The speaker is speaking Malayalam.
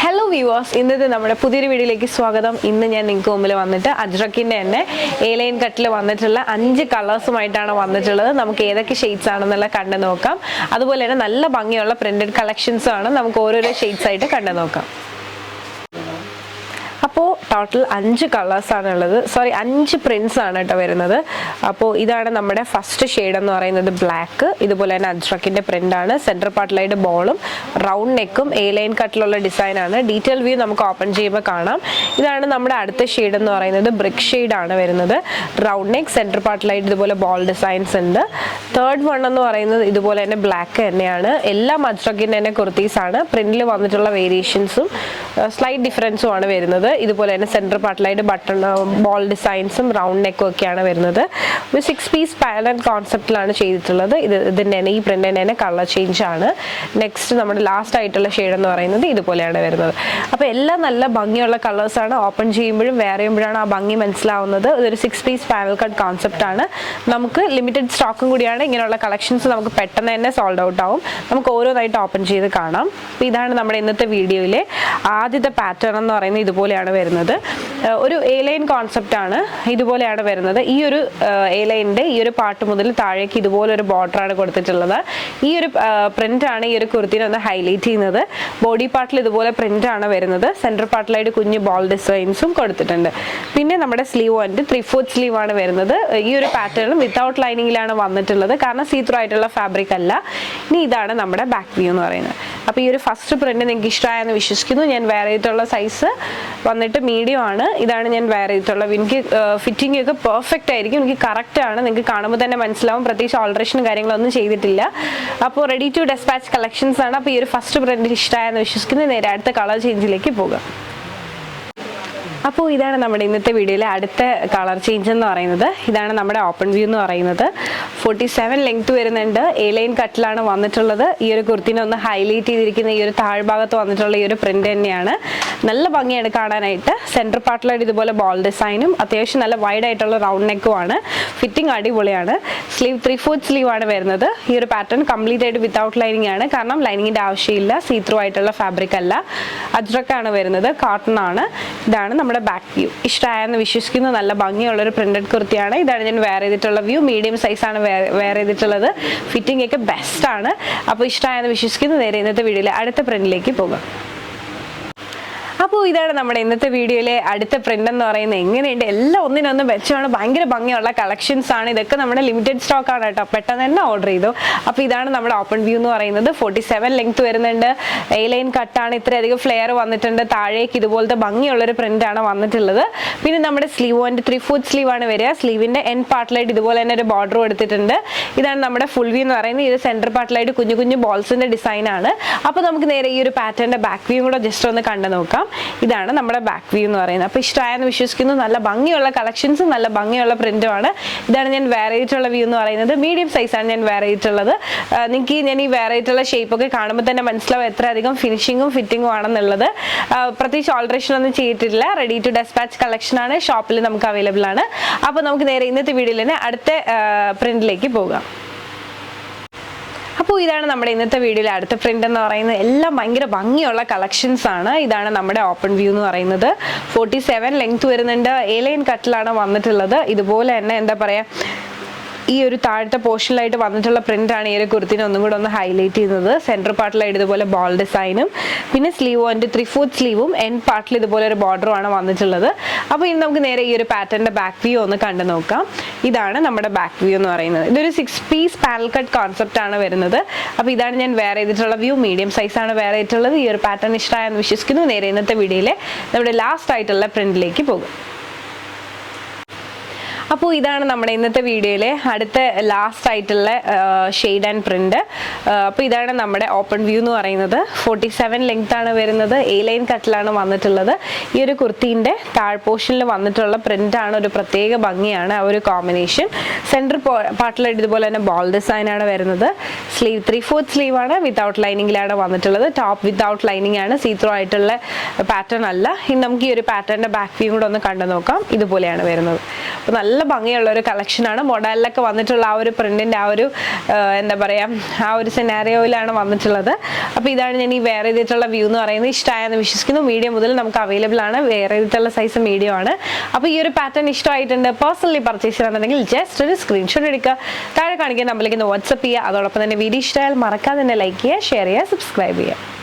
ഹലോ വ്യൂവേഴ്സ്, ഇന്നത്തെ നമ്മുടെ പുതിയൊരു വീഡിയോയിലേക്ക് സ്വാഗതം. ഇന്ന് ഞാൻ നിങ്ങൾക്ക് മുമ്പിൽ വന്നിട്ട് അജ്രക്കിൻ്റെ തന്നെ A-line കട്ടിൽ വന്നിട്ടുള്ള 5 കളേഴ്സുമായിട്ടാണ് വന്നിട്ടുള്ളത്. നമുക്ക് ഏതൊക്കെ ഷെയ്ഡ്സ് ആണെന്നുള്ള കണ്ടു നോക്കാം. അതുപോലെ തന്നെ നല്ല ഭംഗിയുള്ള പ്രിന്റഡ് കളക്ഷൻസും ആണ്. നമുക്ക് ഓരോരോ ഷെയ്ഡ്സ് ആയിട്ട് കണ്ടു നോക്കാം. അപ്പോൾ ടോട്ടൽ 5 കളേഴ്സാണുള്ളത്, 5 പ്രിൻറ്റ്സ് ആണ് കേട്ടോ വരുന്നത്. അപ്പോൾ ഇതാണ് നമ്മുടെ ഫസ്റ്റ് ഷെയ്ഡ് എന്ന് പറയുന്നത് ബ്ലാക്ക്. ഇതുപോലെ തന്നെ അജ്രക്കിൻ്റെ പ്രിൻ്റാണ്. സെൻറ്റർ പാർട്ടിലായിട്ട് ബോളും റൗണ്ട് നെക്കും A-line കട്ടിലുള്ള ഡിസൈനാണ്. ഡീറ്റെയിൽ വ്യൂ നമുക്ക് ഓപ്പൺ ചെയ്യുമ്പോൾ കാണാം. ഇതാണ് നമ്മുടെ അടുത്ത ഷെയ്ഡ് എന്ന് പറയുന്നത് ബ്രിക്ക് ഷെയ്ഡാണ് വരുന്നത്. റൗണ്ട് നെക്ക്, സെൻറ്റർ പാർട്ടിലായിട്ട് ഇതുപോലെ ബോൾ ഡിസൈൻസ് ഉണ്ട്. തേർഡ് വൺ എന്ന് പറയുന്നത് ഇതുപോലെ തന്നെ ബ്ലാക്ക് തന്നെയാണ്. എല്ലാം അജ്രക്കിൻ്റെ തന്നെ കുർത്തീസാണ്. പ്രിൻറ്റിൽ വന്നിട്ടുള്ള വേരിയേഷൻസും സ്ലൈറ്റ് ഡിഫറൻസും ആണ് വരുന്നത്. ഇതുപോലെ തന്നെ സെൻറ്റർ പാർട്ടിലായിട്ട് ബട്ടൺ ബോൾ ഡിസൈൻസും റൗണ്ട് നെക്കും ഒക്കെയാണ് വരുന്നത്. ഒരു 6 പീസ് പാറ്റേൺ കോൺസെപ്റ്റിലാണ് ചെയ്തിട്ടുള്ളത്. ഇതിൻ്റെ തന്നെ ഈ പ്രിൻ്റിൻ്റെ തന്നെ കളർ ചേഞ്ച് ആണ്. നെക്സ്റ്റ് നമ്മുടെ ലാസ്റ്റ് ആയിട്ടുള്ള ഷെയ്ഡ് എന്ന് പറയുന്നത് ഇതുപോലെയാണ് വരുന്നത്. അപ്പോൾ എല്ലാം നല്ല ഭംഗിയുള്ള കളേഴ്സാണ്. ഓപ്പൺ ചെയ്യുമ്പോഴും വെയർ ചെയ്യുമ്പോഴാണ് ആ ഭംഗി മനസ്സിലാവുന്നത്. ഇതൊരു 6 പീസ് പാനൽ കട്ട് കോൺസെപ്റ്റ് ആണ്. നമുക്ക് ലിമിറ്റഡ് സ്റ്റോക്കും കൂടിയാണ്. ഇങ്ങനെയുള്ള കളക്ഷൻസ് നമുക്ക് പെട്ടെന്ന് തന്നെ സോൾഡ് ഔട്ട് ആവും. നമുക്ക് ഓരോന്നായിട്ട് ഓപ്പൺ ചെയ്ത് കാണാം. അപ്പോൾ ഇതാണ് നമ്മുടെ ഇന്നത്തെ വീഡിയോയിലെ ആദ്യത്തെ പാറ്റേൺ എന്ന് പറയുന്നത് ഇതുപോലെയാണ് വരുന്നത്. ഒരു A-line കോൺസെപ്റ്റ് ആണ്. ഇതുപോലെയാണ് വരുന്നത്. ഈ ഒരു A-lineൻ്റെ ഈ ഒരു പാർട്ട് മുതൽ താഴേക്ക് ഇതുപോലൊരു ബോർഡറാണ് കൊടുത്തിട്ടുള്ളത്. ഈ ഒരു പ്രിന്റ് ആണ് ഈ ഒരു കുർത്തിനെ ഒന്ന് ഹൈലൈറ്റ് ചെയ്യുന്നത്. ബോഡി പാർട്ടിൽ ഇതുപോലെ പ്രിന്റ് ആണ് വരുന്നത്. സെൻറ്റർ പാർട്ടിലായിട്ട് കുഞ്ഞ് ബോൾ ഡിസൈൻസും കൊടുത്തിട്ടുണ്ട്. പിന്നെ നമ്മുടെ സ്ലീവ് വന്നിട്ട് 3/4 സ്ലീവ് ആണ് വരുന്നത്. ഈ ഒരു പാറ്റേണും വിത്തൗട്ട് ലൈനിങ്ങിലാണ് വന്നിട്ടുള്ളത്. കാരണം സീത്രൂ ആയിട്ടുള്ള ഫാബ്രിക് അല്ല. ഇനി ഇതാണ് നമ്മുടെ ബാക്ക് വ്യൂ എന്ന് പറയുന്നത്. അപ്പോൾ ഈ ഒരു ഫസ്റ്റ് പ്രിന്റ് നിങ്ങൾക്ക് ഇഷ്ടമായെന്ന് വിശ്വസിക്കുന്നു. ഞാൻ വെയർ ചെയ്തിട്ടുള്ള സൈസ് വന്നിട്ട് മീഡിയം ആണ്. ഇതാണ് ഞാൻ വെയർ ചെയ്തിട്ടുള്ളത്. എനിക്ക് ഫിറ്റിംഗ് ഒക്കെ പെർഫെക്റ്റ് ആയിരിക്കും. എനിക്ക് കറക്റ്റ് ആണ്. നിങ്ങൾക്ക് കാണുമ്പോൾ തന്നെ മനസ്സിലാവും. പ്രത്യേകിച്ച് ഓൾട്രേഷനും കാര്യങ്ങളൊന്നും ചെയ്തിട്ടില്ല. അപ്പോൾ റെഡി ടു ഡെസ്പാച്ച് കളക്ഷൻസ് ആണ്. അപ്പോൾ ഈ ഒരു ഫസ്റ്റ് പ്രിന്റ് ഇഷ്ടമായെന്ന് വിശ്വസിക്കുന്നു. നേരെ അടുത്ത കളർ ചേഞ്ചിലേക്ക് പോകാം. അപ്പോൾ ഇതാണ് നമ്മുടെ ഇന്നത്തെ വീഡിയോയിലെ അടുത്ത കളർ ചേഞ്ച് എന്ന് പറയുന്നത്. ഇതാണ് നമ്മുടെ ഓപ്പൺ വ്യൂ എന്ന് പറയുന്നത്. 47 ലെങ്ത് വരുന്നുണ്ട്. A-line കട്ടിലാണ് വന്നിട്ടുള്ളത്. ഈ ഒരു കുർത്തിനെ ഒന്ന് ഹൈലൈറ്റ് ചെയ്തിരിക്കുന്ന ഈ ഒരു താഴ്ഭാഗത്ത് വന്നിട്ടുള്ള ഈ ഒരു പ്രിന്റ് തന്നെയാണ്. നല്ല ഭംഗിയാണ് കാണാനായിട്ട്. സെൻറ്റർ പാർട്ടിലായിട്ട് ഇതുപോലെ ബോൾ ഡിസൈനും അത്യാവശ്യം നല്ല വൈഡ് ആയിട്ടുള്ള റൗണ്ട് നെക്കും ആണ്. ഫിറ്റിംഗ് അടിപൊളിയാണ്. സ്ലീവ് 3/4 സ്ലീവ് ആണ് വരുന്നത്. ഈ ഒരു പാറ്റേൺ കംപ്ലീറ്റ് ആയിട്ട് വിത്തൗട്ട് ലൈനിങ് ആണ്. കാരണം ലൈനിങ്ങിൻ്റെ ആവശ്യമില്ല. സീത്രൂ ആയിട്ടുള്ള ഫാബ്രിക് അല്ല. അജ്രക്കാണ് വരുന്നത്. കോട്ടൺ ആണ്. ഇതാണ് നമ്മുടെ ബാക്ക് വ്യൂ. ഇഷ്ടമായെന്ന് വിശ്വസിക്കുന്നു. നല്ല ഭംഗിയുള്ളൊരു പ്രിന്റഡ് കുർത്തിയാണ്. ഇതാണ് ഞാൻ വെയർ ചെയ്തിട്ടുള്ള വ്യൂ. മീഡിയം സൈസാണ് വെയർ ചെയ്തിട്ടുള്ളത്. ഫിറ്റിംഗ് ഒക്കെ ബെസ്റ്റ് ആണ്. അപ്പോൾ ഇഷ്ടമായെന്ന് വിശ്വസിക്കുന്നു. നേരെ ഇന്നത്തെ വീഡിയോയിലെ അടുത്ത പ്രിന്റിലേക്ക് പോകാം. അപ്പോൾ ഇതാണ് നമ്മുടെ ഇന്നത്തെ വീഡിയോയിലെ അടുത്ത പ്രിന്റ് എന്ന് പറയുന്നത്. എങ്ങനെയുണ്ട്? എല്ലാം ഒന്നിനൊന്ന് മെച്ചമാണ്. ഭയങ്കര ഭംഗിയുള്ള കളക്ഷൻസ് ആണ്. ഇതൊക്കെ നമ്മുടെ ലിമിറ്റഡ് സ്റ്റോക്ക് ആണ് കേട്ടോ. പെട്ടെന്ന് തന്നെ ഓർഡർ ചെയ്തു. അപ്പോൾ ഇതാണ് നമ്മുടെ ഓപ്പൺ വ്യൂ എന്ന് പറയുന്നത്. 47 ലെങ്ത് വരുന്നുണ്ട്. A-line കട്ടാണ്. ഇത്രയധികം ഫ്ലെയർ വന്നിട്ടുണ്ട്. താഴേക്ക് ഇതുപോലത്തെ ഭംഗിയുള്ളൊരു പ്രിന്റ് ആണ് വന്നിട്ടുള്ളത്. പിന്നെ നമ്മുടെ സ്ലീവ് വന്നിട്ട് 3/4 സ്ലീവ് ആണ് വരിക. സ്ലീവിന്റെ എൻഡ് പാർട്ടിലായിട്ട് ഇതുപോലെ തന്നെ ഒരു ബോർഡർ കൊടുത്തിട്ടുണ്ട്. ഇതാണ് നമ്മുടെ ഫുൾ വ്യൂ എന്ന് പറയുന്നത്. ഇത് സെന്റർ പാർട്ടിലായിട്ട് കുഞ്ഞു കുഞ്ഞു ബോൾസിന്റെ ഡിസൈൻ ആണ്. അപ്പോൾ നമുക്ക് നേരെ ഈ ഒരു പാറ്റേണിന്റെ ബാക്ക് വ്യൂ കൂടെ ജസ്റ്റ് ഒന്ന് കണ്ടു നോക്കാം. ഇതാണ് നമ്മുടെ ബാക്ക് വ്യൂ എന്ന് പറയുന്നത്. അപ്പോൾ ഇഷ്ടമായെന്ന് വിശ്വസിക്കുന്നു. നല്ല ഭംഗിയുള്ള കളക്ഷൻസും നല്ല ഭംഗിയുള്ള പ്രിന്റുമാണ്. ഇതാണ് ഞാൻ വെയർ ചെയ്തിട്ടുള്ള വ്യൂ എന്ന് പറയുന്നത്. മീഡിയം സൈസാണ് ഞാൻ വെയർ ചെയ്തിട്ടുള്ളത്. നിങ്ങൾക്ക് ഞാൻ ഈ വെയർ ചെയ്തിട്ടുള്ള ഷേപ്പൊക്കെ കാണുമ്പോൾ തന്നെ മനസ്സിലാവും എത്ര അധികം ഫിനിഷിങ്ങും ഫിറ്റിങ്ങും ആണെന്നുള്ളത്. പ്രത്യേകിച്ച് ഓൾട്രേഷൻ ഒന്നും ചെയ്തിട്ടില്ല. റെഡി ടു ഡെസ്പാച്ച് കളക്ഷൻ ആണ്. ഷോപ്പിൽ നമുക്ക് അവൈലബിൾ ആണ്. അപ്പോൾ നമുക്ക് നേരെ ഇന്നത്തെ വീഡിയോയിൽ തന്നെ അടുത്ത പ്രിന്റിലേക്ക് പോകാം. അപ്പോൾ ഇതാണ് നമ്മുടെ ഇന്നത്തെ വീഡിയോയിലെ അടുത്ത പ്രിന്റ് എന്ന് പറയുന്നത്. എല്ലാം ഭയങ്കര ഭംഗിയുള്ള കളക്ഷൻസ് ആണ്. ഇതാണ് നമ്മുടെ ഓപ്പൺ വ്യൂ എന്ന് പറയുന്നത്. 47 ലെങ്ത് വരുന്നുണ്ട്. A-line കട്ടിലാണ് വന്നിട്ടുള്ളത്. ഇതുപോലെ തന്നെ എന്താ പറയുക, ഈ ഒരു താഴത്തെ പോർഷനിലായിട്ട് വന്നിട്ടുള്ള പ്രിന്റ് ആണ് ഈ ഒരു കുർത്തിനെ ഒന്നും കൂടെ ഒന്ന് ഹൈലൈറ്റ് ചെയ്യുന്നത്. സെൻറ്റർ പാർട്ടിലായിട്ട് ഇതുപോലെ ബോൾ ഡിസൈനും പിന്നെ സ്ലീവ് വന്നിട്ട് 3/4 സ്ലീവും എൻഡ് പാർട്ടിൽ ഇതുപോലെ ഒരു ബോർഡറും ആണ് വന്നിട്ടുള്ളത്. അപ്പോൾ ഇനി നമുക്ക് നേരെ ഈ ഒരു പാറ്റേണിന്റെ ബാക്ക് വ്യൂ ഒന്ന് കണ്ടു നോക്കാം. ഇതാണ് നമ്മുടെ ബാക്ക് വ്യൂ എന്ന് പറയുന്നത്. ഇതൊരു 6 പീസ് പാനൽ കട്ട് കോൺസെപ്റ്റ് ആണ് വരുന്നത്. അപ്പോൾ ഇതാണ് ഞാൻ വെയർ ചെയ്തിട്ടുള്ള വ്യൂ. മീഡിയം സൈസാണ് വെയർ ചെയ്തിട്ടുള്ളത്. ഈ ഒരു പാറ്റേൺ ഇഷ്ടമായെന്ന് വിശ്വസിക്കുന്നു. നേരെ ഇന്നത്തെ വീഡിയോയിലെ നമ്മുടെ ലാസ്റ്റ് ആയിട്ടുള്ള പ്രിന്റിലേക്ക് പോകും. അപ്പോൾ ഇതാണ് നമ്മുടെ ഇന്നത്തെ വീഡിയോയിലെ അടുത്ത ലാസ്റ്റ് ആയിട്ടുള്ള ഷെയ്ഡ് ആൻഡ് പ്രിന്റ്. അപ്പോൾ ഇതാണ് നമ്മുടെ ഓപ്പൺ വ്യൂ എന്ന് പറയുന്നത്. 47 ലെങ്ത് ആണ് വരുന്നത്. A-line കട്ടിലാണ് വന്നിട്ടുള്ളത്. ഈ ഒരു കുർത്തീൻ്റെ താഴ് പോർഷനിൽ വന്നിട്ടുള്ള പ്രിന്റ് ആണ്. ഒരു പ്രത്യേക ഭംഗിയാണ് ആ ഒരു കോമ്പിനേഷൻ. സെൻറ്റർ പാർട്ടിലായിട്ട് ഇതുപോലെ തന്നെ ബോൾ ഡിസൈൻ ആണ് വരുന്നത്. സ്ലീവ് 3/4 സ്ലീവ് ആണ്. വിത്തൗട്ട് ലൈനിങ്ങിലാണ് വന്നിട്ടുള്ളത്. ടോപ്പ് വിത്തൗട്ട് ലൈനിങ് ആണ്. സീത്രൂ ആയിട്ടുള്ള പാറ്റേൺ അല്ല. ഇനി നമുക്ക് ഈ ഒരു പാറ്റേണിന്റെ ബാക്ക് വ്യൂ കൂടെ ഒന്ന് കണ്ടു നോക്കാം. ഇതുപോലെയാണ് വരുന്നത്. അപ്പോൾ നല്ല ഭംഗിയുള്ള ഒരു കളക്ഷനാണ്. മൊഡലിലൊക്കെ വന്നിട്ടുള്ള ആ ഒരു പ്രിന്റിന്റെ ആ ഒരു എന്താ പറയാ ആ ഒരു സെനാരിയോയിലാണ് വന്നിട്ടുള്ളത്. അപ്പോൾ ഇതാണ് ഞാൻ ഈ വെയർ ചെയ്തിട്ടുള്ള വ്യൂ എന്ന് പറയുന്നത്. ഇഷ്ടമായെന്ന് വിശ്വസിക്കുന്നു. മീഡിയം മുതൽ നമുക്ക് അവൈലബിൾ ആണ്. വെയർ ചെയ്തിട്ടുള്ള സൈസ് മീഡിയം ആണ്. അപ്പോൾ ഈ ഒരു പാറ്റേൺ ഇഷ്ടമായിട്ടുണ്ട്, പേഴ്സണലി പർച്ചേസ് ചെയ്യണമെന്നുണ്ടെങ്കിൽ ജസ്റ്റ് ഒരു സ്ക്രീൻഷോട്ട് എടുക്കുക, താഴെ കാണിക്കുന്ന നമ്പറിലേക്ക് വാട്സ്ആപ്പ് ചെയ്യുക. അതോടൊപ്പം തന്നെ വീഡിയോ ഇഷ്ടമായാൽ മറക്കാതെ തന്നെ ലൈക്ക് ചെയ്യുക, ഷെയർ ചെയ്യുക, സബ്സ്ക്രൈബ് ചെയ്യുക.